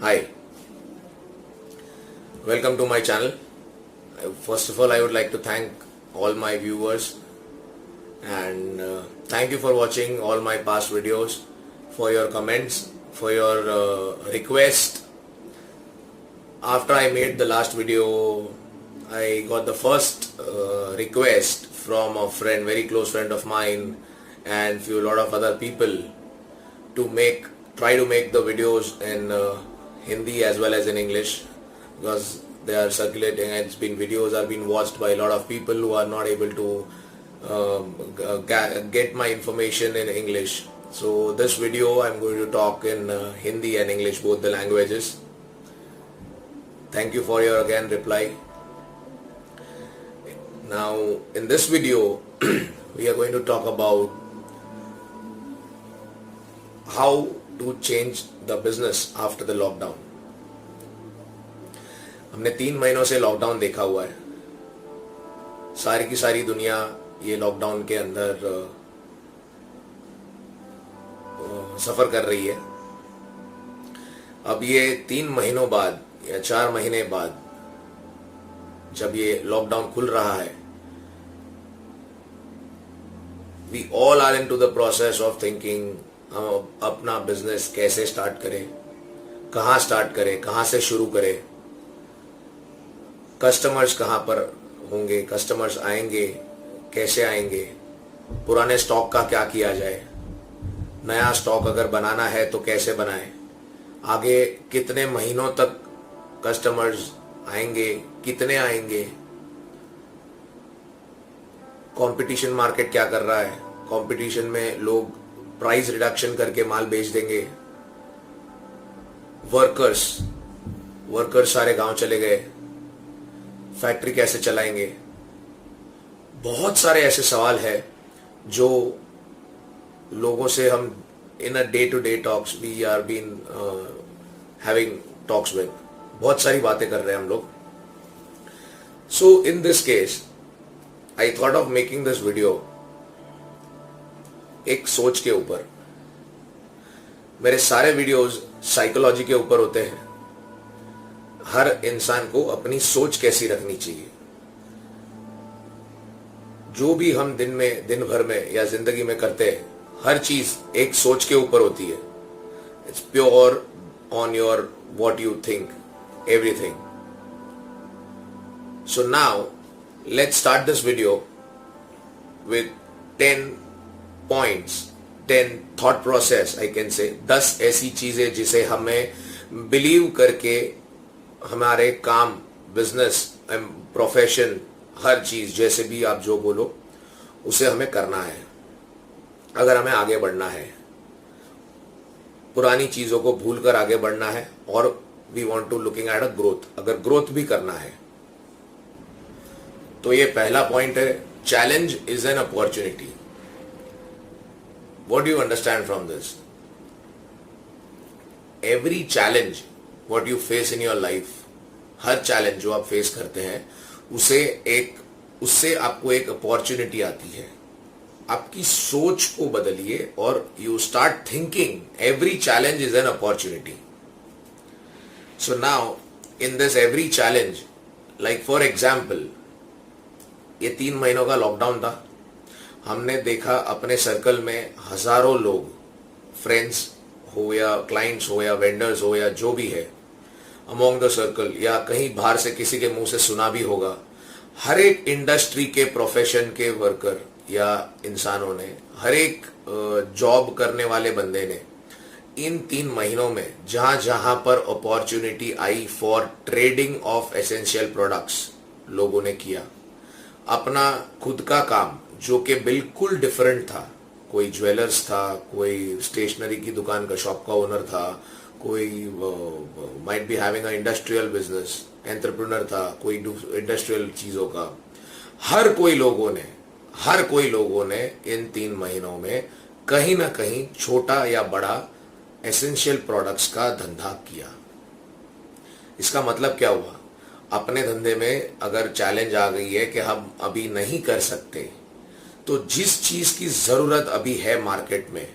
Hi, welcome to my channel. First of all, I would like to thank all my viewers and thank you for watching all my past videos, for your comments, for your request. After I made the last video, I got the first request from a friend, very close friend of mine, and lot of other people to try to make the videos in Hindi as well as in English, because they are circulating and videos are being watched by a lot of people who are not able to get my information in English. So this video I'm going to talk in Hindi and English, both the languages. Thank you for your again reply. Now in this video we are going to talk about how to change the business after the lockdown. हमने 3 महीनों से lockdown देखा हुआ है. सारी की सारी दुनिया ये लॉकडाउन के अंदर सफर कर रही है. अब ये 3 महीनों बाद या 4 महीने बाद जब ये लॉकडाउन खुल रहा है, we all are into the process of thinking हम अपना बिजनेस कैसे स्टार्ट करें, कहाँ स्टार्ट करें, कहाँ से शुरू करें, कस्टमर्स कहाँ पर होंगे, कस्टमर्स आएंगे कैसे आएंगे, पुराने स्टॉक का क्या किया जाए, नया स्टॉक अगर बनाना है तो कैसे बनाएं, आगे कितने महीनों तक कस्टमर्स आएंगे, कितने आएंगे, कंपटीशन मार्केट क्या कर रहा है, कंपटीशन में लोग प्राइस रिडक्शन करके माल बेच देंगे, वर्कर्स सारे गांव चले गए, फैक्ट्री कैसे चलाएंगे. बहुत सारे ऐसे सवाल है जो लोगों से हम in a day to day talks we are been having talks with, बहुत सारी बातें कर रहे हैं हम लोग. So in this case I thought of making this video एक सोच के ऊपर. मेरे सारे वीडियोस साइकोलॉजी के ऊपर होते हैं. हर इंसान को अपनी सोच कैसी रखनी चाहिए. जो भी हम दिन भर में या जिंदगी में करते हैं, हर चीज एक सोच के ऊपर होती है. It's pure on your what you think, everything. So now let's start this video with 10 points, 10 thought process I can say. 10 ऐसी चीजें जिसे हमें बिलीव करके हमारे काम, बिजनेस, प्रोफेशन, हर चीज जैसे भी आप जो बोलो उसे हमें करना है अगर हमें आगे बढ़ना है. पुरानी चीजों को भूलकर आगे बढ़ना है और we want to looking at a growth. अगर ग्रोथ भी करना है तो ये पहला पॉइंट है, challenge is an opportunity. What do you understand from this? Every challenge what you face in your life, her challenge जो आप फेस करते हैं उससे आपको एक अपॉर्चुनिटी आती है. आपकी सोच को बदलिए और you start thinking every challenge is an opportunity. So now in this every challenge, like for example, ये 3 महीनों का लॉकडाउन था. हमने देखा अपने सर्कल में हजारों लोग, फ्रेंड्स हो या क्लाइंट्स हो या वेंडर्स हो या जो भी है अमोंग द सर्कल, या कहीं बाहर से किसी के मुंह से सुना भी होगा, हर एक इंडस्ट्री के प्रोफेशन के वर्कर या इंसानों ने, हर एक जॉब करने वाले बंदे ने इन 3 महीनों में जहां जहां पर opportunity I for trading of essential products, लोगों ने किया अपना खुद का काम जो कि बिल्कुल डिफरेंट था. कोई ज्वेलर्स था, कोई स्टेशनरी की दुकान का शॉप का ओनर था, कोई might be having a industrial business, entrepreneur था, कोई इंडस्ट्रियल चीजों का. हर कोई लोगों ने इन 3 महीनों में कहीं ना कहीं छोटा या बड़ा एसेंशियल प्रोडक्ट्स का धंधा किया. इसका मतलब क्या हुआ? अपने धंधे में अगर चैलेंज आ गई है कि हम अभी नहीं कर सकते, तो जिस चीज की जरूरत अभी है मार्केट में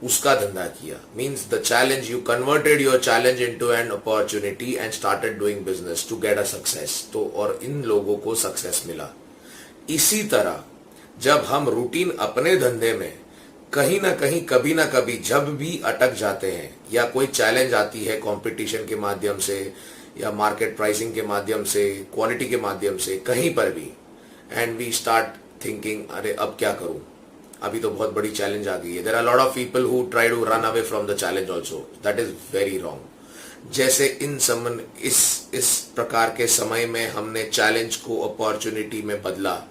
उसका धंधा किया, means the challenge, you converted your challenge into an opportunity and started doing business to get a success. तो और इन लोगों को सक्सेस मिला। इसी तरह जब हम रूटीन अपने धंधे में कहीं ना कहीं कभी ना कभी जब भी अटक जाते हैं या कोई चैलेंज आती है कंपटीशन के माध्यम से या मार्केट प्राइसिंग के माध्यम से, क्वालिटी के माध्यम से, कहीं पर भी, एंड वी स्टार्ट थिंकिंग अरे अब क्या करूं, अभी तो बहुत बड़ी चैलेंज आ गई है। There are lot of people who try to run away from the challenge also, that is very wrong. जैसे इस प्रकार के समय में हमने चैलेंज को अपॉर्चुनिटी में बदला,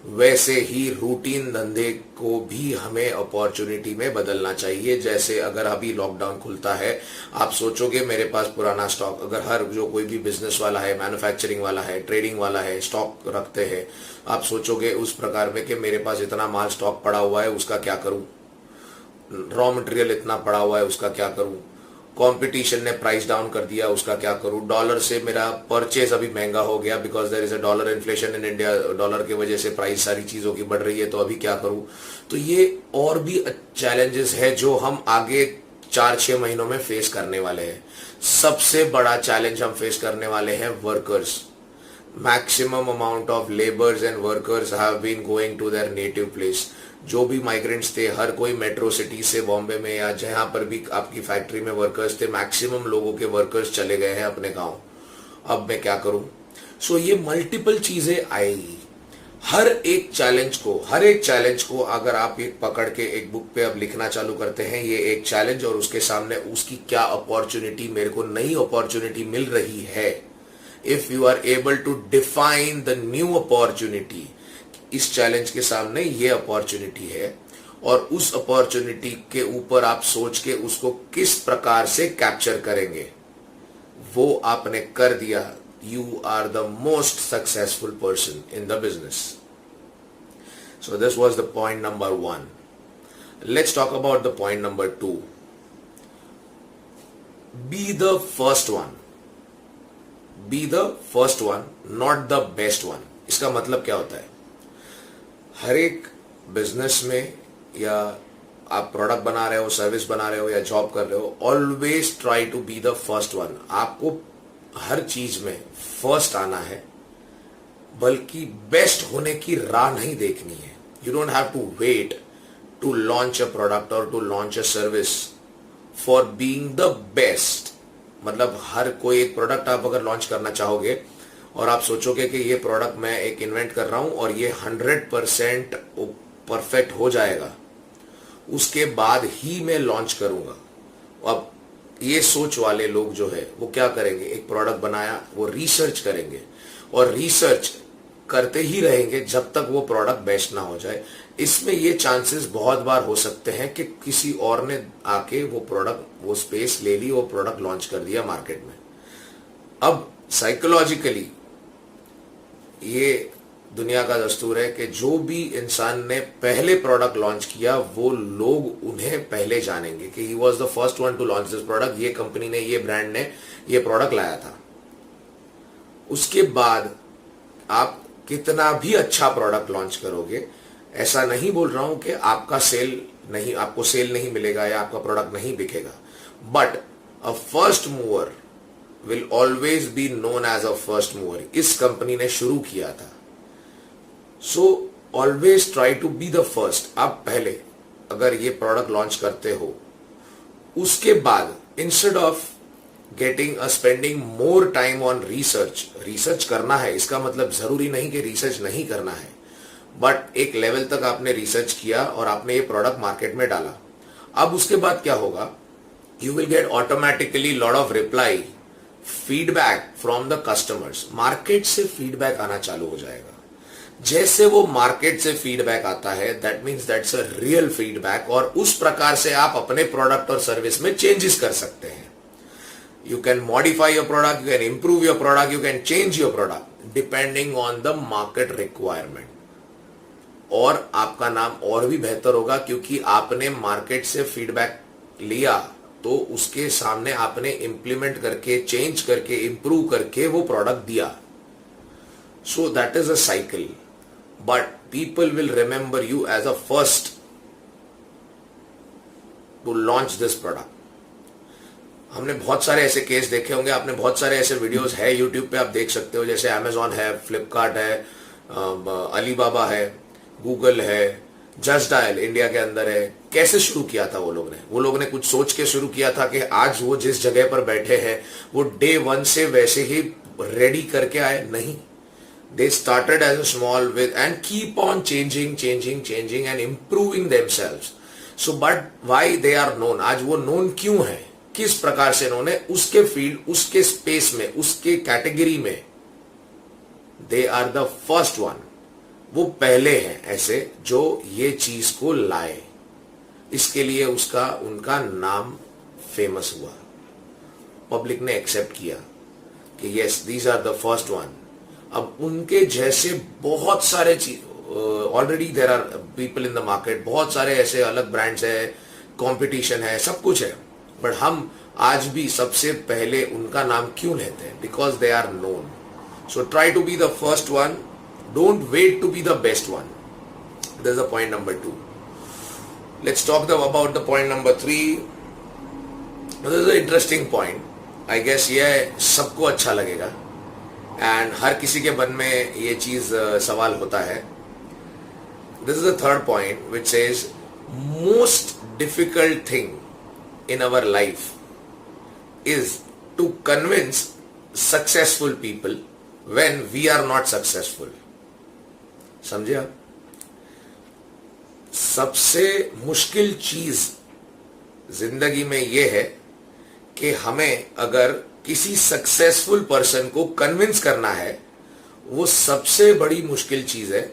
वैसे ही रूटीन धंधे को भी हमें अपॉर्चुनिटी में बदलना चाहिए। जैसे अगर अभी लॉकडाउन खुलता है, आप सोचोगे मेरे पास पुराना स्टॉक, अगर हर जो कोई भी बिजनेस वाला है, मैन्युफैक्चरिंग वाला है, ट्रेडिंग वाला है, स्टॉक रखते हैं, आप सोचोगे उस प्रकार में कि मेरे पास इतना माल स्टॉक पड़ा हुआ है, उसका क्या करूं, रॉ मटेरियल इतना पड़ा हुआ है, उसका क्या करूं, कंपटीशन ने प्राइस डाउन कर दिया, उसका क्या करूं, डॉलर से मेरा परचेज अभी महंगा हो गया because there is a dollar inflation in India, dollar की वजह से प्राइस सारी चीजों की बढ़ रही है, तो अभी क्या करूं। तो ये और भी चैलेंजेस है जो हम आगे 4-6 महीनों में फेस करने वाले हैं। सबसे बड़ा चैलेंज हम फेस करने वाले हैं workers. Maximum amount of labours and workers have been going to their native place. जो भी माइग्रेंट्स थे, हर कोई मेट्रो सिटी से, बॉम्बे में या जहां पर भी आपकी फैक्ट्री में वर्कर्स थे, मैक्सिमम लोगों के वर्कर्स चले गए हैं अपने गांव। अब मैं क्या करूं। सो ये मल्टीपल चीजें आएगी। हर एक चैलेंज को अगर आप एक पकड़ के एक बुक पे अब लिखना चालू करते हैं, ये एक चैलेंज और उसके सामने उसकी क्या अपॉर्चुनिटी, मेरे को नई अपॉर्चुनिटी मिल रही है। If you are able to define the new opportunity, इस चैलेंज के सामने ये अपॉर्चुनिटी है और उस अपॉर्चुनिटी के ऊपर आप सोच के उसको किस प्रकार से कैप्चर करेंगे, वो आपने कर दिया, you are the most successful person in the business. So this was the point number 1. Let's talk about the point number 2. Be the first one. Be the first one, not the best one. इसका मतलब क्या होता है? हर एक business में, या आप product बना रहे हो, सर्विस बना रहे हो या जॉब कर रहे हो, always try to be the first one. आपको हर चीज में फर्स्ट आना है, बल्कि बेस्ट होने की राह नहीं देखनी है। You don't have to wait to launch a product और to launch a service for being the best. मतलब हर कोई एक प्रोडक्ट आप अगर लॉन्च करना चाहोगे और आप सोचोगे कि ये प्रोडक्ट मैं एक इन्वेंट कर रहा हूं और ये 100% परफेक्ट हो जाएगा, उसके बाद ही मैं लॉन्च करूंगा। अब ये सोच वाले लोग जो है वो क्या करेंगे, एक प्रोडक्ट बनाया, वो रिसर्च करेंगे और रिसर्च करते ही रहेंगे जब तक वो प्रोडक्ट बेस्ट ना हो जाए। इसमें ये चांसेस बहुत बार हो सकते हैं कि किसी और ने आके वो प्रोडक्ट, वो स्पेस ले ली, वो प्रोडक्ट लॉन्च कर दिया मार्केट में। अब साइकोलॉजिकली ये दुनिया का दस्तूर है कि जो भी इंसान ने पहले प्रोडक्ट लॉन्च किया, वो लोग उन्हें पहले जानेंगे कि he was the first one two launch this product, ये कंपनी ने, ये ब्रांड ने ये प्रोडक्ट लाया था। उसके बाद आप कितना भी अच्छा प्रोडक्ट लॉन्च करोगे, ऐसा नहीं बोल रहा हूं कि आपको सेल नहीं मिलेगा या आपका प्रोडक्ट नहीं बिकेगा, but a first mover will always be known as a first mover. इस कंपनी ने शुरू किया था। So always try to be the first. आप पहले अगर ये प्रोडक्ट लॉन्च करते हो, उसके बाद instead of spending more time on research करना है। इसका मतलब जरूरी नहीं कि रिसर्च नहीं करना है, बट एक लेवल तक आपने रिसर्च किया और आपने ये प्रोडक्ट मार्केट में डाला। अब उसके बाद क्या होगा, you will get automatically lot of reply, feedback from the customers. Market से फीडबैक आना चालू हो जाएगा। जैसे वो मार्केट से फीडबैक आता है, that means that's a real feedback, और उस प्रकार से आप अपने प्रोडक्ट और सर्विस में चेंजेस कर सकते हैं। You can modify your product, you can improve your product, you can change your product depending on the market requirement. और आपका नाम और भी बेहतर होगा क्योंकि आपने मार्केट से फीडबैक लिया, तो उसके सामने आपने इंप्लीमेंट करके, चेंज करके, इंप्रूव करके वो प्रोडक्ट दिया। So that is a cycle, but people will remember you as a first to launch this product. हमने बहुत सारे ऐसे केस देखे होंगे, आपने बहुत सारे ऐसे वीडियोस है यूट्यूब पे, आप देख सकते हो, जैसे अमेजॉन है, फ्लिपकार्ट है, अलीबाबा है, गूगल है, जस्ट डायल इंडिया के अंदर है। कैसे शुरू किया था वो लोग ने कुछ सोच के शुरू किया था कि आज वो जिस जगह पर बैठे हैं वो डे वन से वैसे ही रेडी करके आए? नहीं, they started as a small with and keep on changing and improving themselves. So but why they are known? आज वो known क्यों है, किस प्रकार से उन्होंने उसके फील्ड, उसके स्पेस में, उसके कैटेगरी में they are the first one, वो पहले हैं ऐसे जो ये चीज को लाए। इसके लिए उनका नाम फेमस हुआ, पब्लिक ने एक्सेप्ट किया कि yes these are the first one. अब उनके जैसे बहुत सारे चीज already there are people in the market, बहुत सारे ऐसे अलग ब्रांड्स है, कंपटीशन है, सब कुछ है, बट हम आज भी सबसे पहले उनका नाम क्यों लेते हैं? Because they are known. So try to be the first one, don't wait to be the best one. This is the point number 2. Let's talk about the point number 3. This is a interesting point, I guess ये सबको अच्छा लगेगा and हर किसी के मन में ये चीज सवाल होता है. This is the third point which says most difficult thing in our life is to convince successful people when we are not successful. समझे आप? सबसे मुश्किल चीज जिंदगी में यह है कि हमें अगर किसी सक्सेसफुल पर्सन को कन्विंस करना है, वो सबसे बड़ी मुश्किल चीज है,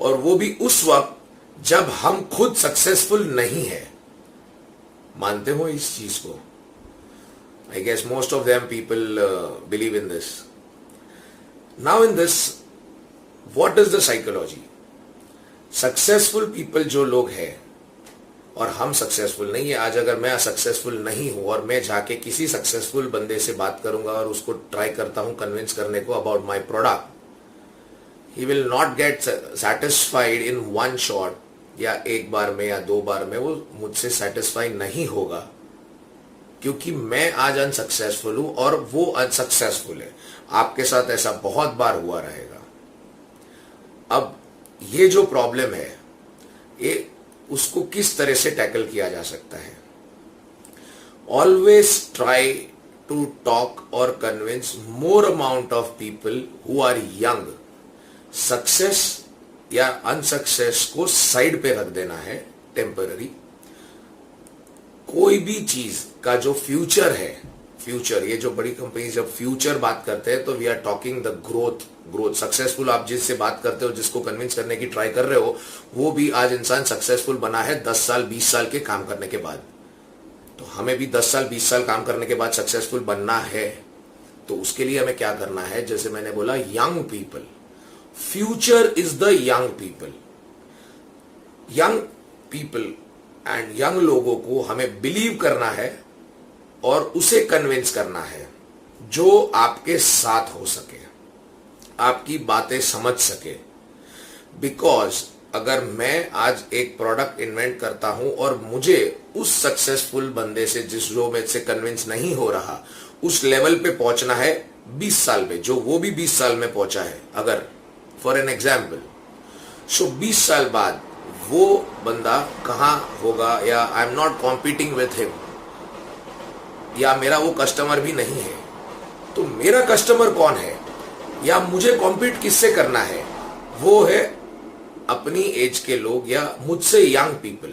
और वो भी उस वक्त जब हम खुद सक्सेसफुल नहीं है. मानते हो इस चीज को? I guess most of them people believe in this. Now in this what is the psychology? Successful people जो लोग हैं और हम सक्सेसफुल नहीं है, आज अगर मैं सक्सेसफुल नहीं हूं और मैं जाके किसी सक्सेसफुल बंदे से बात करूंगा और उसको ट्राई करता हूं कन्विंस करने को about my product, he will not gate satisfied in one shot, या एक बार में या दो बार में वो मुझसे सेटिस्फाई नहीं होगा, क्योंकि मैं आज अनसक्सेसफुल हूं और वो अनसक्सेसफुल है. आपके साथ ऐसा बहुत बार हुआ रहेगा. अब ये जो प्रॉब्लम है, ये उसको किस तरह से टैकल किया जा सकता है? ऑलवेज ट्राई टू टॉक और convince more amount of people who are young. Success या अनसक्सेस को साइड पे रख देना है टेम्पररी. कोई भी चीज का जो फ्यूचर है, फ्यूचर, ये जो बड़ी कंपनी जब फ्यूचर बात करते हैं तो we are talking the growth. Successful आप जिससे बात करते हो, जिसको कन्विंस करने की ट्राई कर रहे हो, वो भी आज इंसान सक्सेसफुल बना है 10 साल 20 साल के काम करने के बाद. तो हमें भी 10 साल 20 साल काम करने के बाद सक्सेसफुल बनना है. तो उसके लिए हमें क्या करना है? जैसे मैंने बोला, young people, future is the young people. Young people and young लोगों को हमें बिलीव करना है और उसे कन्विंस करना है जो आपके साथ हो सके, आपकी बातें समझ सके. बिकॉज अगर मैं आज एक प्रोडक्ट इन्वेंट करता हूं और मुझे उस सक्सेसफुल बंदे से, जो मेरे से कन्विंस नहीं हो रहा, उस लेवल पे पहुंचना है 20 साल में, जो वो भी 20 साल में पहुंचा है, अगर फॉर एन एग्जाम्पल, सो 20 साल बाद वो बंदा कहां होगा, या आई am not competing with him, या मेरा वो कस्टमर भी नहीं है. तो मेरा कस्टमर कौन है, या मुझे कॉम्पीट किससे करना है? वो है अपनी एज के लोग, या मुझसे यंग पीपल,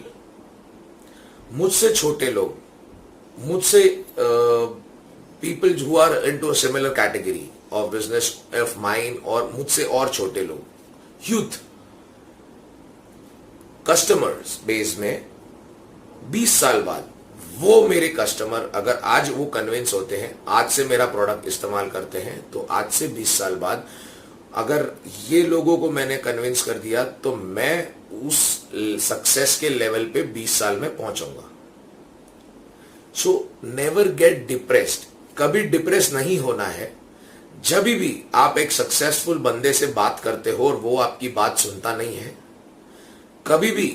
मुझसे छोटे लोग, मुझसे people who are into a similar category of business of mind, और मुझसे और छोटे लोग, यूथ. कस्टमर्स बेस में 20 साल बाद वो मेरे कस्टमर, अगर आज वो कन्विंस होते हैं, आज से मेरा प्रोडक्ट इस्तेमाल करते हैं, तो आज से 20 साल बाद अगर ये लोगों को मैंने कन्विंस कर दिया, तो मैं उस सक्सेस के लेवल पे 20 साल में पहुंचूंगा. So never get depressed. कभी डिप्रेस नहीं होना है. जब भी आप एक सक्सेसफुल बंदे से बात करते हो और वो आपकी बात सुनता नहीं है, कभी भी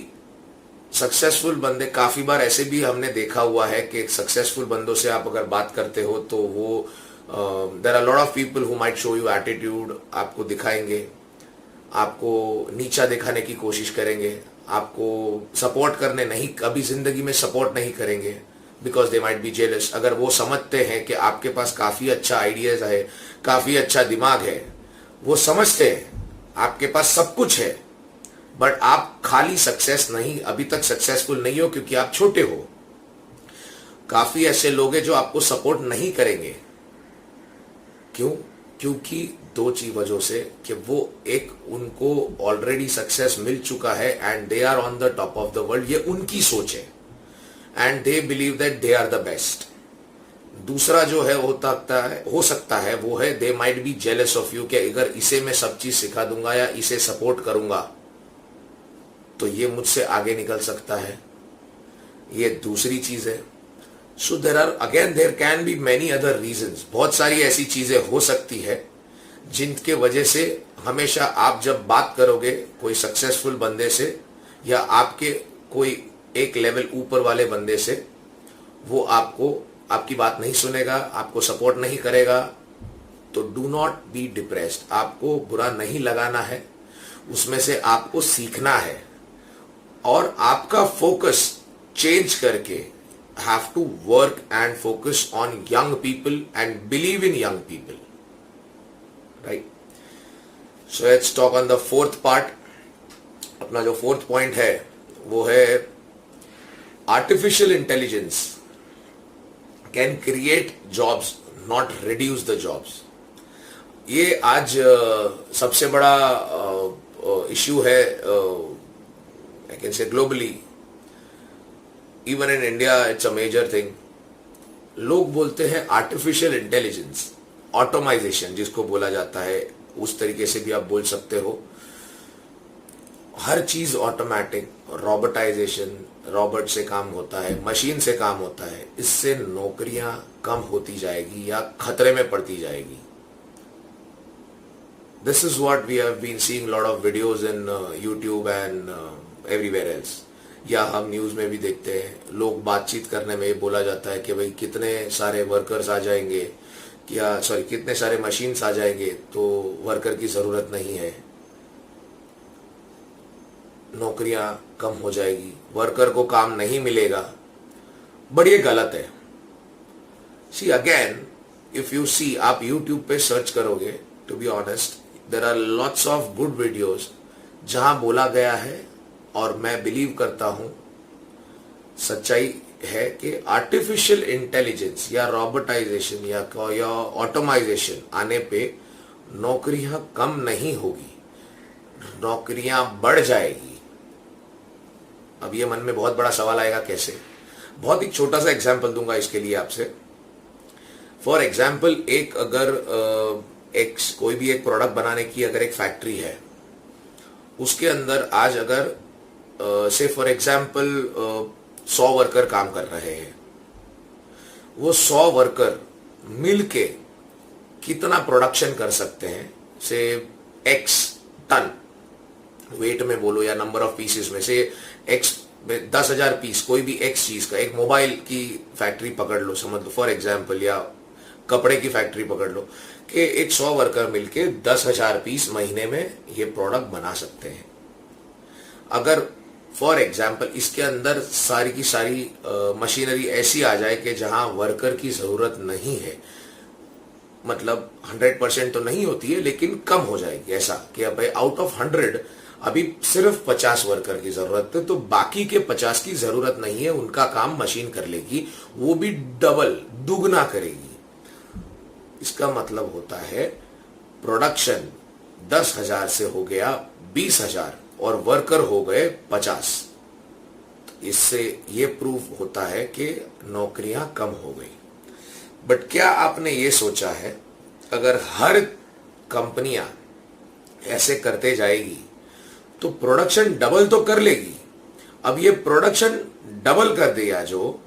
सक्सेसफुल बंदे, काफी बार ऐसे भी हमने देखा हुआ है कि सक्सेसफुल बंदों से आप अगर बात करते हो तो वो there are lot of people who might show you attitude, आपको दिखाएंगे, आपको नीचा दिखाने की कोशिश करेंगे, आपको सपोर्ट करने नहीं, कभी जिंदगी में सपोर्ट नहीं करेंगे, because they might be jealous. अगर वो समझते हैं कि आपके पास काफी अच्छा आइडियाज है, काफी अच्छा दिमाग है, वो समझते हैं आपके पास सब कुछ है, बट आप खाली सक्सेस नहीं, अभी तक सक्सेसफुल नहीं हो क्योंकि आप छोटे हो। काफी ऐसे लोग हैं जो आपको सपोर्ट नहीं करेंगे। क्यों? क्योंकि दो चीज वजहों से कि वो एक, उनको ऑलरेडी सक्सेस मिल चुका है and they are on the top of the world, ये उनकी सोच है and they believe that they are the best. दूसरा जो है हो सकता है वो है they might be jealous of you कि अगर इसे मैं सब चीज सिखा दूंगा या इसे सपोर्ट करूंगा तो ये मुझसे आगे निकल सकता है। ये दूसरी चीज है। So there can be many other reasons, बहुत सारी ऐसी चीजें हो सकती है जिनके वजह से हमेशा आप जब बात करोगे कोई सक्सेसफुल बंदे से या आपके कोई एक लेवल ऊपर वाले बंदे से, वो आपकी बात नहीं सुनेगा, आपको सपोर्ट नहीं करेगा, तो डू नॉट बी डिप्रेस्ड। आपको बुरा नहीं लगाना है, उसमें से आपको सीखना है और आपका फोकस चेंज करके have to work and focus on young people and believe in young people, right? So let's talk on the fourth part. अपना जो fourth point है वो है artificial intelligence can create jobs, not reduce the jobs. ये आज सबसे बड़ा issue है, I can say globally, even in India it's a major thing. लोग बोलते हैं आर्टिफिशियल इंटेलिजेंस, ऑटोमाइजेशन जिसको बोला जाता है, उस तरीके से भी आप बोल सकते हो। हर चीज ऑटोमेटिक, रोबोटाइजेशन, रोबोट से काम होता है, मशीन से काम होता है, इससे नौकरियां कम होती जाएगी या खतरे में पड़ती जाएगी। This is what we have been seeing lot of videos in YouTube and everywhere else, या हम न्यूज में भी देखते हैं। लोग बातचीत करने में बोला जाता है कि भाई कितने सारे वर्कर्स आ जाएंगे, कितने सारे मशीन्स आ जाएंगे तो वर्कर की जरूरत नहीं है, नौकरियां कम हो जाएगी, वर्कर को काम नहीं मिलेगा। बट ये गलत है। See again, if you see, आप यूट्यूब पे सर्च करोगे, to be honest there are lots of good videos जहां बोला गया है, और मैं बिलीव करता हूं सच्चाई है कि आर्टिफिशियल इंटेलिजेंस या रोबोटाइजेशन या ऑटोमाइजेशन आने पे नौकरियां कम नहीं होगी, नौकरियां बढ़ जाएगी। अब ये मन में बहुत बड़ा सवाल आएगा कैसे। बहुत ही छोटा सा एग्जांपल दूंगा इसके लिए आपसे। फॉर एग्जांपल, एक अगर कोई भी एक प्रोडक्ट बनाने की अगर एक फैक्ट्री है, उसके अंदर आज अगर से फॉर एग्जाम्पल 100 वर्कर काम कर रहे हैं, वो 100 वर्कर मिलके कितना प्रोडक्शन कर सकते हैं, से x टन वेट में बोलो या नंबर ऑफ पीसेस में से x 10,000 पीस, कोई भी x चीज का, एक मोबाइल की फैक्ट्री पकड़ लो, समझ लो फॉर एग्जाम्पल, या कपड़े की फैक्ट्री पकड़ लो, कि एक 100 वर्कर मिलके 10,000 पीस महीने में ये प्रोडक्ट बना सकते हैं। अगर फॉर एग्जाम्पल इसके अंदर सारी की सारी मशीनरी ऐसी आ जाए कि जहां वर्कर की जरूरत नहीं है, मतलब 100% तो नहीं होती है लेकिन कम हो जाएगी, ऐसा कि भाई आउट ऑफ 100 अभी सिर्फ 50 वर्कर की जरूरत है, तो बाकी के 50 की जरूरत नहीं है, उनका काम मशीन कर लेगी, वो भी डबल, दुगना करेगी। इसका मतलब होता है प्रोडक्शन 10,000 से हो गया 20,000 और वर्कर हो गए 50। इससे ये प्रूफ होता है कि नौकरियां कम हो गई। बट क्या आपने ये सोचा है, अगर हर कंपनियां ऐसे करते जाएगी तो प्रोडक्शन डबल तो कर लेगी। अब ये प्रोडक्शन डबल कर दिया, जो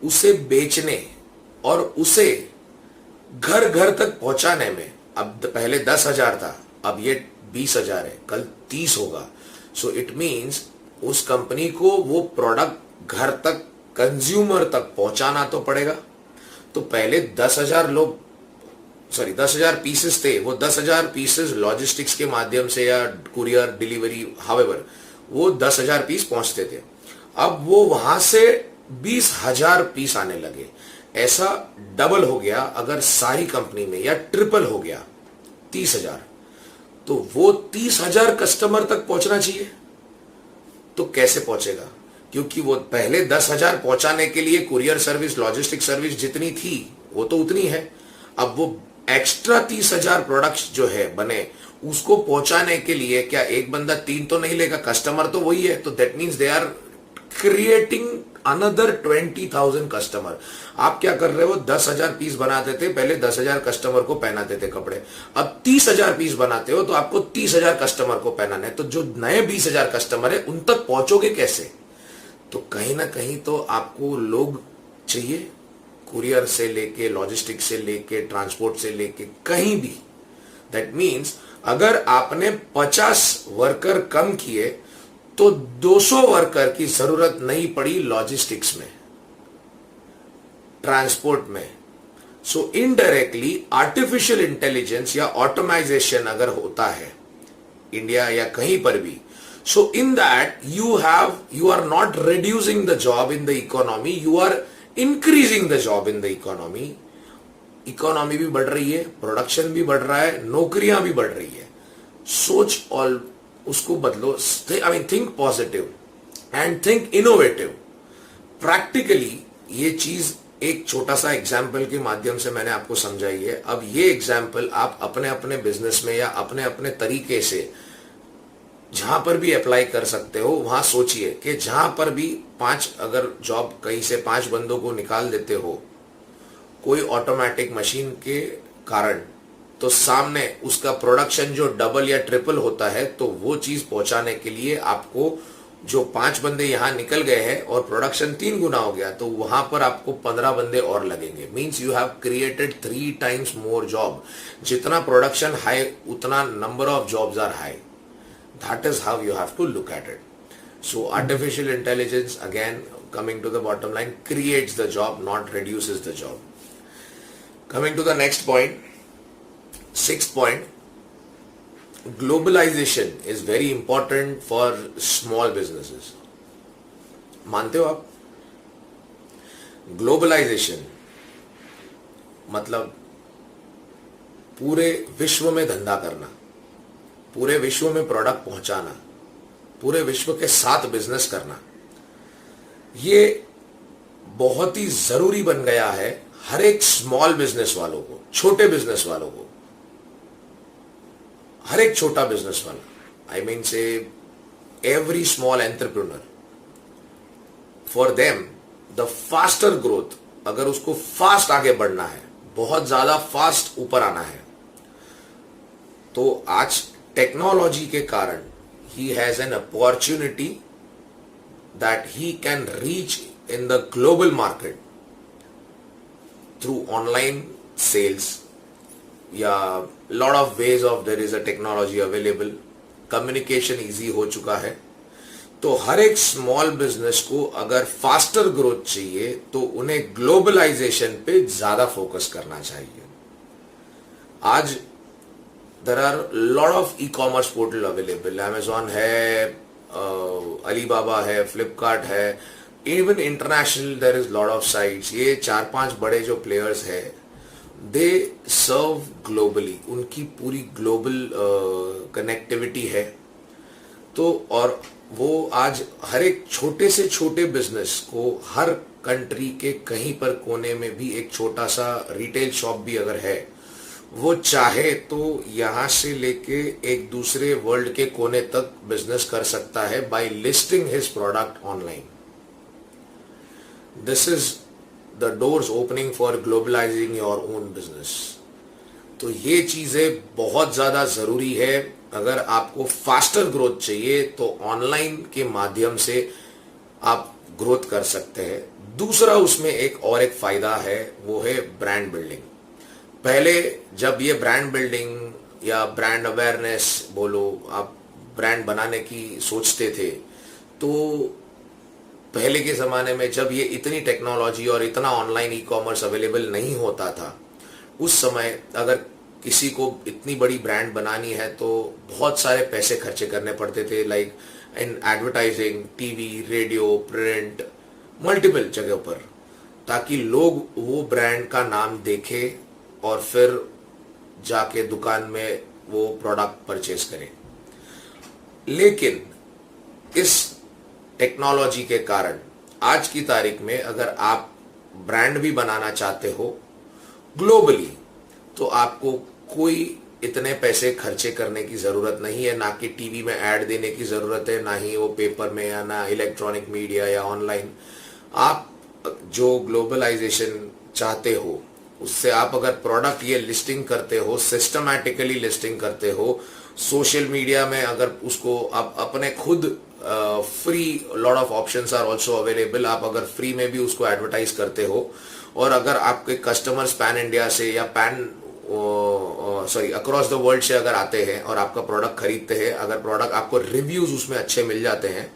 उसे बेचने और उसे घर घर तक पहुंचाने में, अब पहले 10,000 था, अब ये 20,000 है, कल 30 होगा। सो इट मीन्स उस कंपनी को वो प्रोडक्ट घर तक, कंज्यूमर तक पहुंचाना तो पड़ेगा। तो पहले 10,000 पीसेस थे, वो 10,000 पीसेस लॉजिस्टिक्स के माध्यम से या कुरियर डिलीवरी हावेवर वो 10,000 पीस पहुंचते थे। अब वो वहां से 20,000 पीस आने लगे। ऐसा डबल हो गया अगर सारी कंपनी में, या ट्रिपल हो गया 30,000। तो वो 30,000 कस्टमर तक पहुंचना चाहिए, तो कैसे पहुंचेगा? क्योंकि वो पहले 10,000 पहुंचाने के लिए कुरियर सर्विस, लॉजिस्टिक सर्विस जितनी थी वो तो उतनी है। अब वो एक्स्ट्रा 30,000 प्रोडक्ट्स जो है बने, उसको पहुंचाने के लिए क्या एक बंदा 3 तो नहीं लेगा, कस्टमर तो वही है। तो that means they are creating another 20,000 customer. आप क्या कर रहे हो? 10,000 पीस बनाते थे पहले, 10,000 कस्टमर को पहनाते थे कपड़े। अब 30,000 पीस बनाते हो तो आपको 30,000 कस्टमर को पहनाने। तो जो नए 20,000 कस्टमर है उन तक पहुंचोगे कैसे? तो कहीं ना कहीं तो आपको लोग चाहिए, कुरियर से लेके, लॉजिस्टिक से लेके, ट्रांसपोर्ट से लेके, कहीं भी। दैट मीन्स अगर आपने 50 वर्कर कम किए तो 200 वर्कर की जरूरत नहीं पड़ी लॉजिस्टिक्स में, ट्रांसपोर्ट में। सो इनडायरेक्टली आर्टिफिशियल इंटेलिजेंस या ऑटोमाइजेशन अगर होता है इंडिया या कहीं पर भी, so in that you are not reducing the job in the economy, you are increasing the job in the economy। Economy भी बढ़ रही है, प्रोडक्शन भी बढ़ रहा है, नौकरियां भी बढ़ रही है। सोच और उसको बदलो। I mean think positive and think innovative. Practically ये चीज एक छोटा सा एग्जाम्पल के माध्यम से मैंने आपको समझाई है। अब ये एग्जाम्पल आप अपने अपने बिजनेस में या अपने अपने तरीके से जहां पर भी अप्लाई कर सकते हो। वहां सोचिए कि जहां पर भी 5, अगर जॉब कहीं से 5 बंदों को निकाल देते हो कोई ऑटोमेटिक मशीन के कारण, तो सामने उसका प्रोडक्शन जो डबल या ट्रिपल होता है, तो वो चीज पहुंचाने के लिए आपको जो 5 बंदे यहां निकल गए हैं और प्रोडक्शन 3 गुना हो गया, तो वहां पर आपको 15 बंदे और लगेंगे। Means you have created 3 times more job. जितना प्रोडक्शन हाई उतना number of jobs are high. That is how you have to look at it. So artificial intelligence, again coming to the bottom line, creates the job, not reduces the job. Coming to the next point, 6th point, globalization is very important for small businesses. मानते हो आप? Globalisation मतलब पूरे विश्व में धंधा करना, पूरे विश्व में प्रोडक्ट पहुंचाना, पूरे विश्व के साथ बिजनेस करना, ये बहुत ही जरूरी बन गया है हर एक स्मॉल बिजनेस वालों को, छोटे बिजनेस वालों को। हर एक छोटा बिजनेस वाला, आई मीन से every small entrepreneur, for them the faster growth, अगर उसको फास्ट आगे बढ़ना है, बहुत ज्यादा फास्ट ऊपर आना है, तो आज टेक्नोलॉजी के कारण he has an opportunity that he can reach in the global market through online sales, या lot of ways of there is a technology available, communication easy हो चुका है। तो हर एक स्मॉल बिजनेस को अगर फास्टर ग्रोथ चाहिए तो उन्हें ग्लोबलाइजेशन पे ज्यादा फोकस करना चाहिए। आज there are lot of e-commerce portal available, Amazon है, Alibaba है, Flipkart है, even international there is lot of sites। ये 4-5 बड़े जो players है, they serve globally, उनकी पूरी global connectivity है। तो और वो आज हर एक छोटे से छोटे बिजनेस को हर कंट्री के कहीं पर कोने में भी एक छोटा सा रिटेल शॉप भी अगर है, वो चाहे तो यहां से लेके एक दूसरे वर्ल्ड के कोने तक बिजनेस कर सकता है by listing his product online. This is the doors opening for globalising your own business. तो ये चीजें बहुत ज्यादा जरूरी है। अगर आपको फास्टर ग्रोथ चाहिए तो ऑनलाइन के माध्यम से आप ग्रोथ कर सकते हैं। दूसरा उसमें एक और एक फायदा है, वो है ब्रांड बिल्डिंग। पहले जब ये ब्रांड बिल्डिंग या ब्रांड अवेयरनेस बोलो, आप ब्रांड बनाने की सोचते थे, तो पहले के ज़माने में जब ये इतनी टेक्नोलॉजी और इतना ऑनलाइन ई कॉमर्स अवेलेबल नहीं होता था, उस समय अगर किसी को इतनी बड़ी ब्रांड बनानी है तो बहुत सारे पैसे खर्चे करने पड़ते थे, like in advertising, TV, radio, print, multiple जगह पर, ताकि लोग वो ब्रांड का नाम देखें और फिर जाके दुकान में वो प्रोडक्ट परचेज करें। लेकिन इस टेक्नोलॉजी के कारण आज की तारीख में अगर आप ब्रांड भी बनाना चाहते हो ग्लोबली, तो आपको कोई इतने पैसे खर्चे करने की ज़रूरत नहीं है, ना कि टीवी में ऐड देने की ज़रूरत है, ना ही वो पेपर में, या ना इलेक्ट्रॉनिक मीडिया या ऑनलाइन। आप जो ग्लोबलाइजेशन चाहते हो उससे आप अगर प्रोडक्ट ये लिस्टिंग करते हो, सिस्टमैटिकली लिस्टिंग करते हो, सोशल मीडिया में अगर उसको आप अपने खुद free, lot of options are also available, आप अगर फ्री में भी उसको एडवर्टाइज करते हो, और अगर आपके कस्टमर्स पैन इंडिया से या अक्रॉस द वर्ल्ड से अगर आते हैं और आपका प्रोडक्ट खरीदते हैं, अगर प्रोडक्ट आपको रिव्यूज उसमें अच्छे मिल जाते हैं,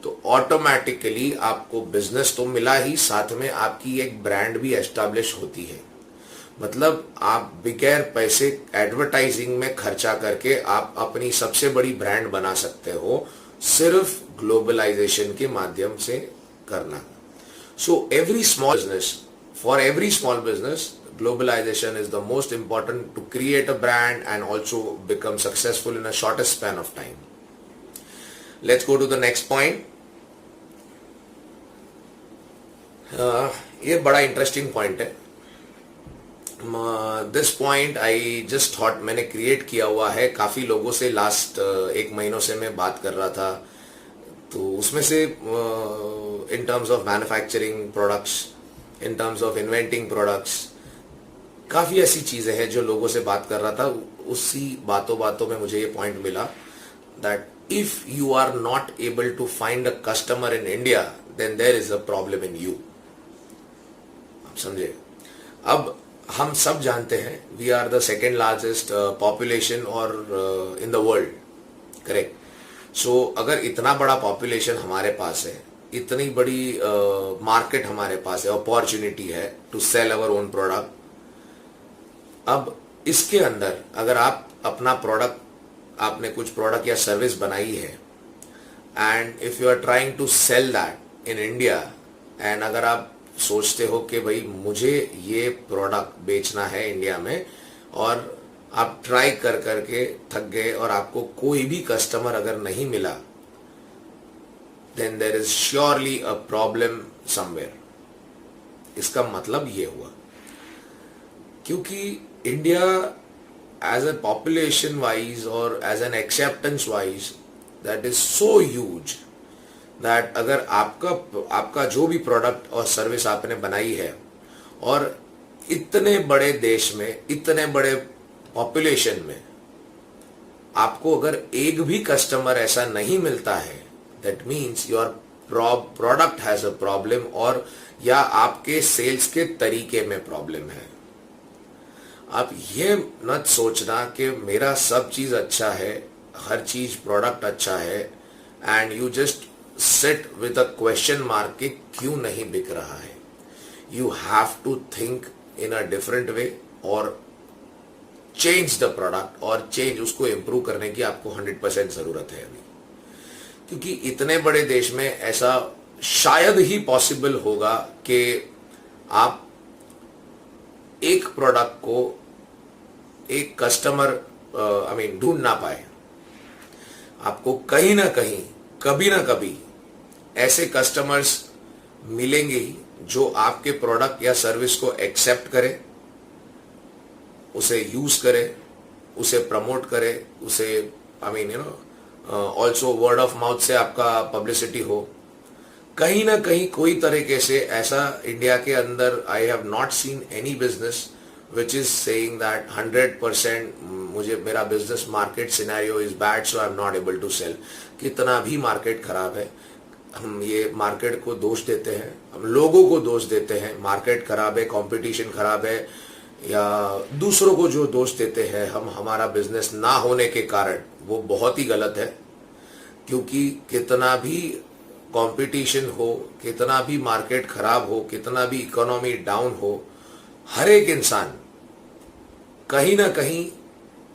तो ऑटोमेटिकली आपको बिजनेस तो मिला ही, साथ में आपकी एक ब्रांड भी एस्टैब्लिश होती है। मतलब आप बगैर पैसे एडवर्टाइजिंग में खर्चा करके आप अपनी सबसे बड़ी ब्रांड बना सकते हो, सिर्फ ग्लोबलाइजेशन के माध्यम से करना। So every small business, for every small business, globalization is the most important to create a brand and also become successful in a shortest span of time. Let's go to the next point. ये बड़ा interesting point है। This point I just thought, मैंने create किया हुआ है, काफ़ी लोगों से लास्ट एक महीनों से मैं बात कर रहा था, तो उसमें से in terms of manufacturing products, in terms of inventing products, काफ़ी ऐसी चीज़ें हैं जो लोगों से बात कर रहा था। उसी बातों बातों में मुझे ये पॉइंट मिला that if you are not able to find a customer in India, then there is a problem in you. आप समझे? अब हम सब जानते हैं we are the second largest population और in the world, correct? So अगर इतना बड़ा पॉपुलेशन हमारे पास है, इतनी बड़ी मार्केट हमारे पास है, अपॉर्चुनिटी है to sell our own product. अब इसके अंदर अगर आप अपना प्रोडक्ट, आपने कुछ प्रोडक्ट या सर्विस बनाई है, and if you are trying to sell that in India, and अगर आप सोचते हो कि भाई मुझे ये प्रोडक्ट बेचना है इंडिया में, और आप ट्राई कर करके थक गए और आपको कोई भी कस्टमर अगर नहीं मिला, then there is surely a problem somewhere. इसका मतलब ये हुआ क्योंकि India as a population wise और as an acceptance wise that is so huge that अगर आपका जो भी प्रोडक्ट और सर्विस आपने बनाई है, और इतने बड़े देश में, इतने बड़े पॉपुलेशन में आपको अगर एक भी कस्टमर ऐसा नहीं मिलता है, that means your product has a problem, और या आपके सेल्स के तरीके में प्रॉब्लम है। आप ये मत सोचना कि मेरा सब चीज अच्छा है, हर चीज प्रोडक्ट अच्छा है, and you just sit with a question mark कि क्यों नहीं बिक रहा है। You have to think in a different way और चेंज द प्रोडक्ट, और चेंज उसको इंप्रूव करने की आपको 100% जरूरत है अभी, क्योंकि इतने बड़े देश में ऐसा शायद ही पॉसिबल होगा कि आप एक प्रोडक्ट को एक कस्टमर ढूंढ ना पाए। आपको कहीं ना कहीं, कभी ना कभी ऐसे कस्टमर्स मिलेंगे ही जो आपके प्रोडक्ट या सर्विस को एक्सेप्ट करे, उसे यूज करे, उसे प्रमोट करे, उसे ऑल्सो वर्ड ऑफ माउथ से आपका पब्लिसिटी हो। कहीं ना कहीं कोई तरीके से ऐसा इंडिया के अंदर I have not seen any business which is saying that 100% मुझे मेरा business market scenario is bad so I am not able to sell. कितना भी मार्केट खराब है, हम ये मार्केट को दोष देते हैं, हम लोगों को दोष देते हैं, मार्केट खराब है, कंपटीशन खराब है, या दूसरों को जो दोष देते हैं हम हमारा बिजनेस ना होने के कारण, वो बहुत ही गलत है। क्योंकि कितना भी कंपटीशन हो, कितना भी मार्केट खराब हो, कितना भी इकोनॉमी डाउन हो, हर एक इंसान कहीं ना कहीं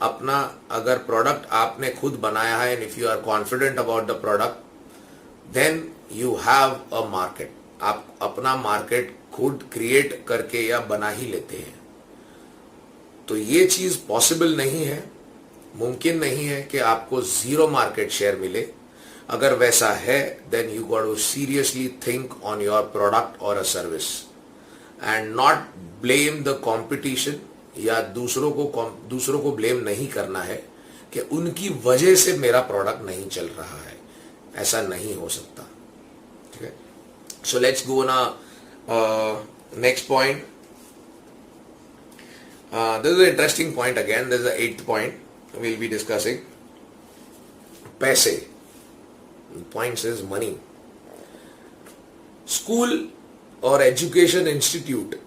अपना, अगर प्रोडक्ट आपने खुद बनाया है and if you are confident about the product, then you have a market. आप अपना मार्केट खुद क्रिएट करके या बना ही लेते हैं। तो ये चीज पॉसिबल नहीं है, मुमकिन नहीं है कि आपको जीरो मार्केट शेयर मिले। अगर वैसा है, then you got to seriously think on your product और a service and not blame the competition, या दूसरों को ब्लेम नहीं करना है कि उनकी वजह से मेरा प्रोडक्ट नहीं चल रहा है। ऐसा नहीं हो सकता। ठीक है, सो लेट्स गो ना next point. This is interesting point again, this is the 8th point we'll be discussing. पैसे, point is money. School or education institute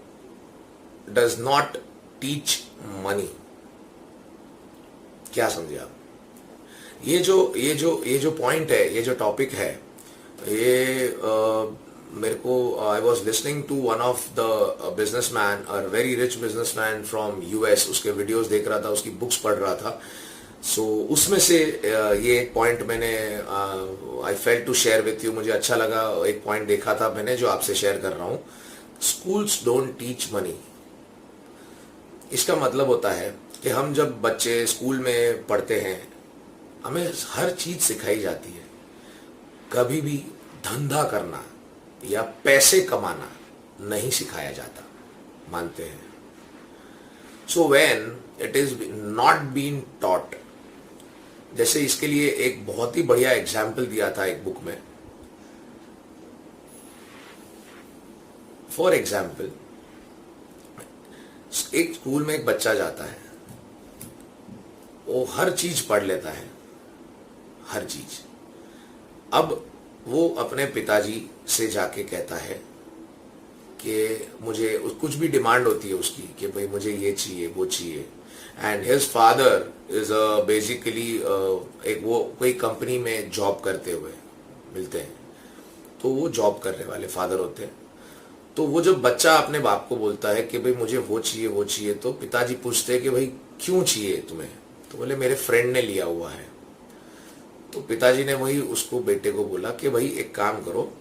does not teach money. क्या समझे आप? ये जो पॉइंट है, ये जो टॉपिक है, ये मेरे को, I was listening to one of the businessman, a very rich businessman from US. उसके वीडियोस देख रहा था, उसकी बुक्स पढ़ रहा था। सो उसमें से ये एक पॉइंट मैंने, I felt to share with you, मुझे अच्छा लगा। एक पॉइंट देखा था मैंने जो आपसे शेयर कर रहा हूं। Schools don't teach money. इसका मतलब होता है कि हम जब बच्चे स्कूल में पढ़ते हैं, हमें हर चीज सिखाई जाती है। कभी भी धंधा करना या पैसे कमाना नहीं सिखाया जाता, मानते हैं। So when it is not been taught, जैसे इसके लिए एक बहुत ही बढ़िया एग्जाम्पल दिया था एक बुक में। फॉर एग्जाम्पल, एक स्कूल में एक बच्चा जाता है, वो हर चीज पढ़ लेता है, हर चीज। अब वो अपने पिताजी से जाके कहता है कि मुझे, कुछ भी डिमांड होती है उसकी कि भाई मुझे ये चाहिए, वो चाहिए। And his father is basically एक, वो कोई कंपनी में जॉब करते हुए मिलते हैं, तो वो जॉब करने वाले फादर होते हैं। तो वो जब बच्चा अपने बाप को बोलता है कि भाई मुझे वो चाहिए, वो चाहिए, तो पिताजी पूछते हैं कि भाई क्यों चाहिए तुम्हें? तो बोले मेरे फ्रेंड ने लिया हुआ है। तो पिताजी ने वही उसको, बेटे को बोला कि भाई एक काम करो,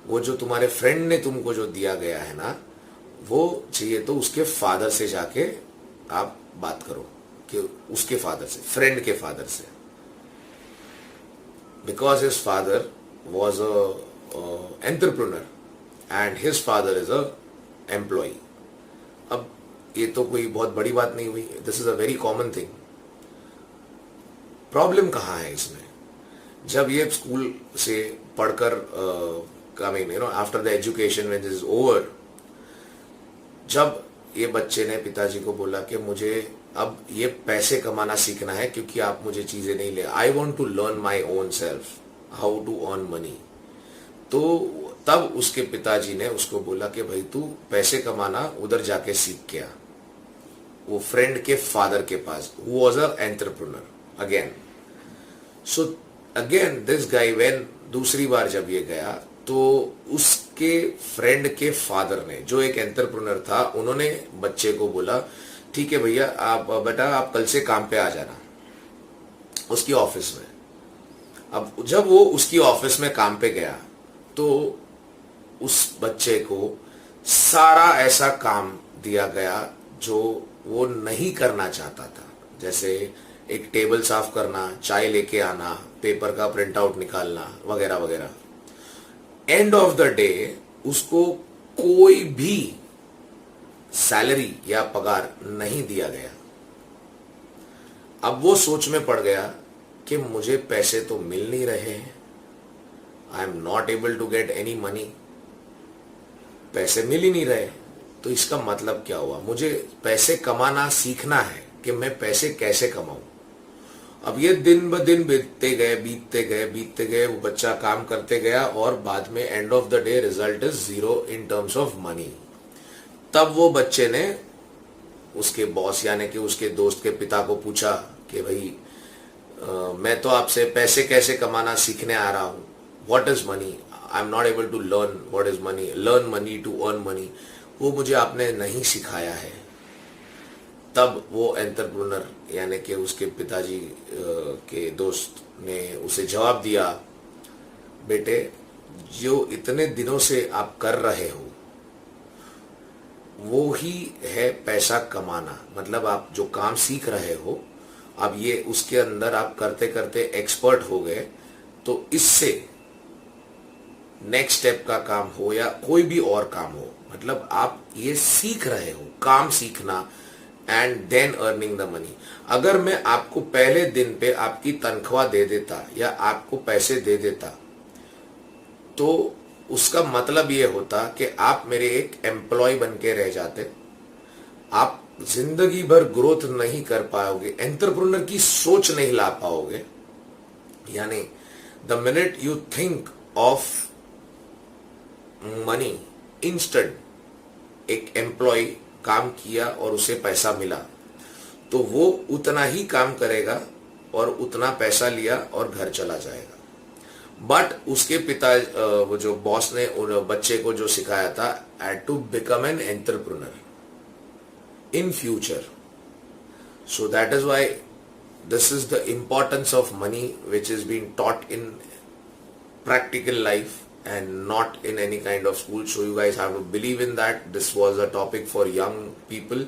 वो जो तुम्हारे फ्रेंड ने तुमको जो दिया गया है ना, वो चाहिए तो उसके फादर से जाके आप बात करो, कि उसके फादर से, फ्रेंड के फादर से, because his father was a entrepreneur and his father is a employ. अब ये तो कोई बहुत बड़ी बात नहीं हुई, this is a very common thing. Problem कहाँ है इसमें? जब ये स्कूल से पढ़कर, I mean you know, after the education when this is over, जब ये बच्चे ने पिताजी को बोला कि मुझे अब ये पैसे कमाना सीखना है क्योंकि आप मुझे चीजें नहीं ले, I want to learn my own self how to earn money. तो तब उसके पिताजी ने उसको बोला कि भाई तू पैसे कमाना उधर जाके सीख के आ, वो फ्रेंड के फादर के पास, who was a entrepreneur again. So again this guy, when दूसरी बार जब ये गया, तो उसके फ्रेंड के फादर ने, जो एक एंटरप्रेन्योर था, उन्होंने बच्चे को बोला ठीक है भैया, आप बेटा आप कल से काम पे आ जाना उसकी ऑफिस में। अब जब वो उसकी ऑफिस में काम पे गया, तो उस बच्चे को सारा ऐसा काम दिया गया जो वो नहीं करना चाहता था, जैसे एक टेबल साफ करना, चाय लेके आना, पेपर का प्रिंट आउट निकालना, वगैरह वगैरह। एंड ऑफ द डे उसको कोई भी सैलरी या पगार नहीं दिया गया। अब वो सोच में पड़ गया कि मुझे पैसे तो मिल नहीं रहे हैं, I am not able to get any money, पैसे मिल ही नहीं रहे, तो इसका मतलब क्या हुआ? मुझे पैसे कमाना सीखना है कि मैं पैसे कैसे कमाऊं। अब ये दिन ब दिन बीतते गए, वो बच्चा काम करते गया और बाद में end of the day result is 0 in terms of money. तब वो बच्चे ने उसके बॉस यानी कि उसके दोस्त के पिता को पूछा कि भाई मैं तो आपसे पैसे कैसे कमाना सीखने आ रहा हूं, what is money, I am not able to learn what is money, learn money to earn money, वो मुझे आपने नहीं सिखाया है। तब वो एंटरप्रेन्योर यानी कि उसके पिताजी के दोस्त ने उसे जवाब दिया, बेटे जो इतने दिनों से आप कर रहे हो वो ही है पैसा कमाना। मतलब आप जो काम सीख रहे हो अब ये उसके अंदर आप करते करते एक्सपर्ट हो गए, तो इससे नेक्स्ट स्टेप का काम हो या कोई भी और काम हो, मतलब आप ये सीख रहे हो, काम सीखना and then earning the money. अगर मैं आपको पहले दिन पे आपकी तनख्वाह दे देता या आपको पैसे दे देता तो उसका मतलब ये होता कि आप मेरे एक एम्प्लॉय बन के रह जाते, आप जिंदगी भर ग्रोथ नहीं कर पाओगे, एंटरप्रेन्योर की सोच नहीं ला पाओगे। यानी the minute you think of money, instant एक एम्प्लॉय काम किया और उसे पैसा मिला तो वो उतना ही काम करेगा और उतना पैसा लिया और घर चला जाएगा। बट उसके पिता वो जो बॉस ने बच्चे को जो सिखाया था, had to become an entrepreneur in future. So that is why this is the importance of money which is being taught in practical life and not in any kind of school. So you guys have to believe in that. This was a topic for young people,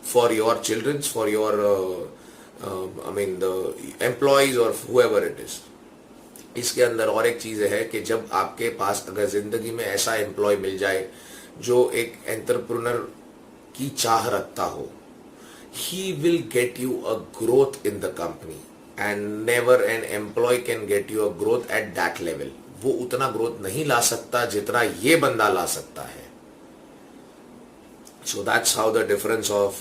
for your children, for your the employees or whoever it is. इसके अंदर और एक चीज है कि जब आपके पास अगर जिंदगी में ऐसा एम्प्लॉय मिल जाए जो एक एंटरप्रेन्योर की चाह रखता हो, he will get you a growth in the company and never an employee can get you a growth at that level. वो उतना ग्रोथ नहीं ला सकता जितना ये बंदा ला सकता है। So that's how the difference of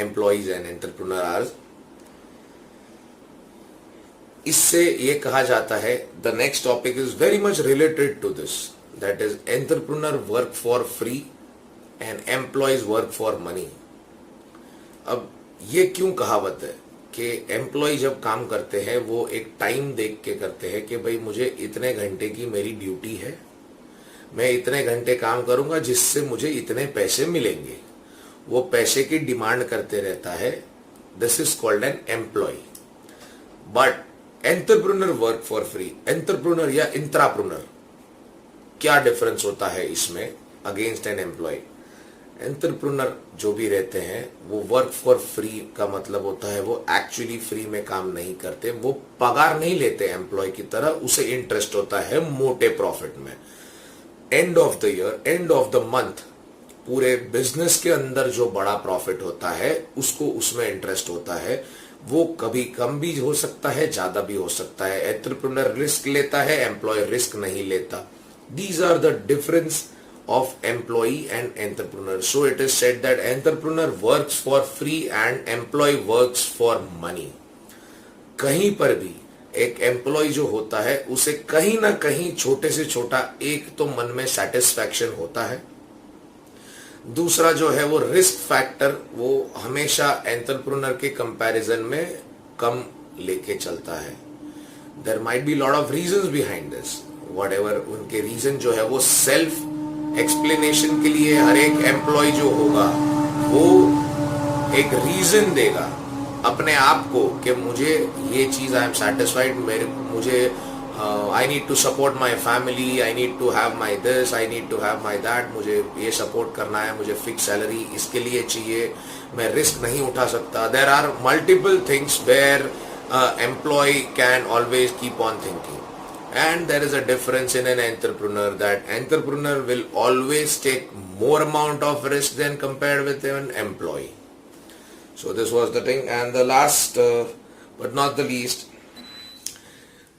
employees and entrepreneur are. इससे ये कहा जाता है, the next topic is very much related to this, that is entrepreneur work for free and employees work for money. अब ये क्यों कहावत है कि एम्प्लॉय जब काम करते हैं वो एक टाइम देख के करते हैं कि भाई मुझे इतने घंटे की मेरी ड्यूटी है, मैं इतने घंटे काम करूंगा जिससे मुझे इतने पैसे मिलेंगे, वो पैसे की डिमांड करते रहता है। This is called an employ. But entrepreneur work for free. Entrepreneur या इंट्राप्रेन्योर, क्या डिफरेंस होता है इसमें अगेंस्ट एन एम्प्लॉय? एंटरप्रेन्योर जो भी रहते हैं वो वर्क फॉर फ्री का मतलब होता है वो एक्चुअली फ्री में काम नहीं करते, वो पगार नहीं लेते एम्प्लॉय की तरह, उसे इंटरेस्ट होता है मोटे प्रॉफिट में। End of the year, end of the month, पूरे बिजनेस के अंदर जो बड़ा प्रॉफिट होता है उसको उसमें इंटरेस्ट होता है। वो कभी कम भी हो सकता है, ज्यादा भी हो सकता है। एंटरप्रेन्योर रिस्क लेता है, एम्प्लॉय रिस्क नहीं लेता। These are the difference of employee and entrepreneur. So it is said that entrepreneur works for free and employee works for money. कहीं पर भी एक एम्प्लॉय जो होता है उसे कहीं ना कहीं छोटे से छोटा एक तो मन में सेटिस्फैक्शन होता है, दूसरा जो है वो रिस्क फैक्टर वो हमेशा एंटरप्रेन्योर के कंपैरिजन में कम लेके चलता है। There might be lot of reasons behind this, whatever उनके रीजन जो है वो सेल्फ एक्सप्लेनेशन के लिए हर एक एम्प्लॉय जो होगा वो एक रीजन देगा अपने आप को कि मुझे ये चीज आई एम सेटिस्फाइड, मुझे I need to support my family, I need to have my this, I need to have my that, मुझे ये सपोर्ट करना है, मुझे फिक्स सैलरी इसके लिए चाहिए, मैं रिस्क नहीं उठा सकता। There are multiple things where employ can always keep on thinking. And there is a difference in an entrepreneur, that entrepreneur will always take more amount of risk than compared with an employee. So this was the thing. And the last but not the least,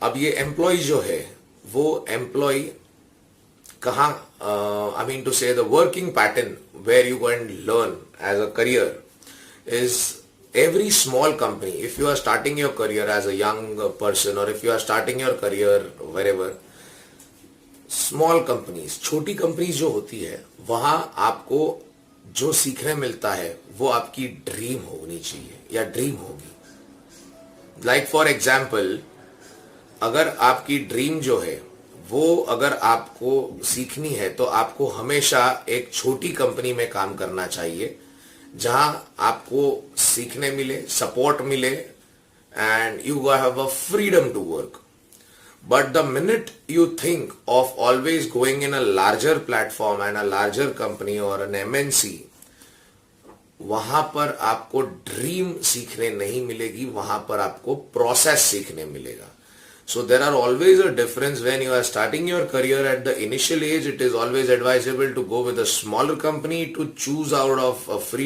अब ये employee जो है वो employee कहाँ I mean to say the working pattern where you go and learn as a career is every small company. If you are starting your career as a young person or if you are starting your career wherever, small companies, छोटी companies जो होती है वहां आपको जो सीखने मिलता है वो आपकी ड्रीम होनी चाहिए या ड्रीम होगी। लाइक फॉर एग्जाम्पल, अगर आपकी ड्रीम जो है वो अगर आपको सीखनी है तो आपको हमेशा एक छोटी कंपनी में काम करना चाहिए जहां आपको सीखने मिले, सपोर्ट मिले, and you have a freedom to work. But the minute you think of always going in a larger platform and a larger company or an MNC, वहां पर आपको ड्रीम सीखने नहीं मिलेगी, वहां पर आपको प्रोसेस सीखने मिलेगा. So there are always a difference when you are starting your career at the initial age. It is always advisable to go with a smaller company to choose out of a free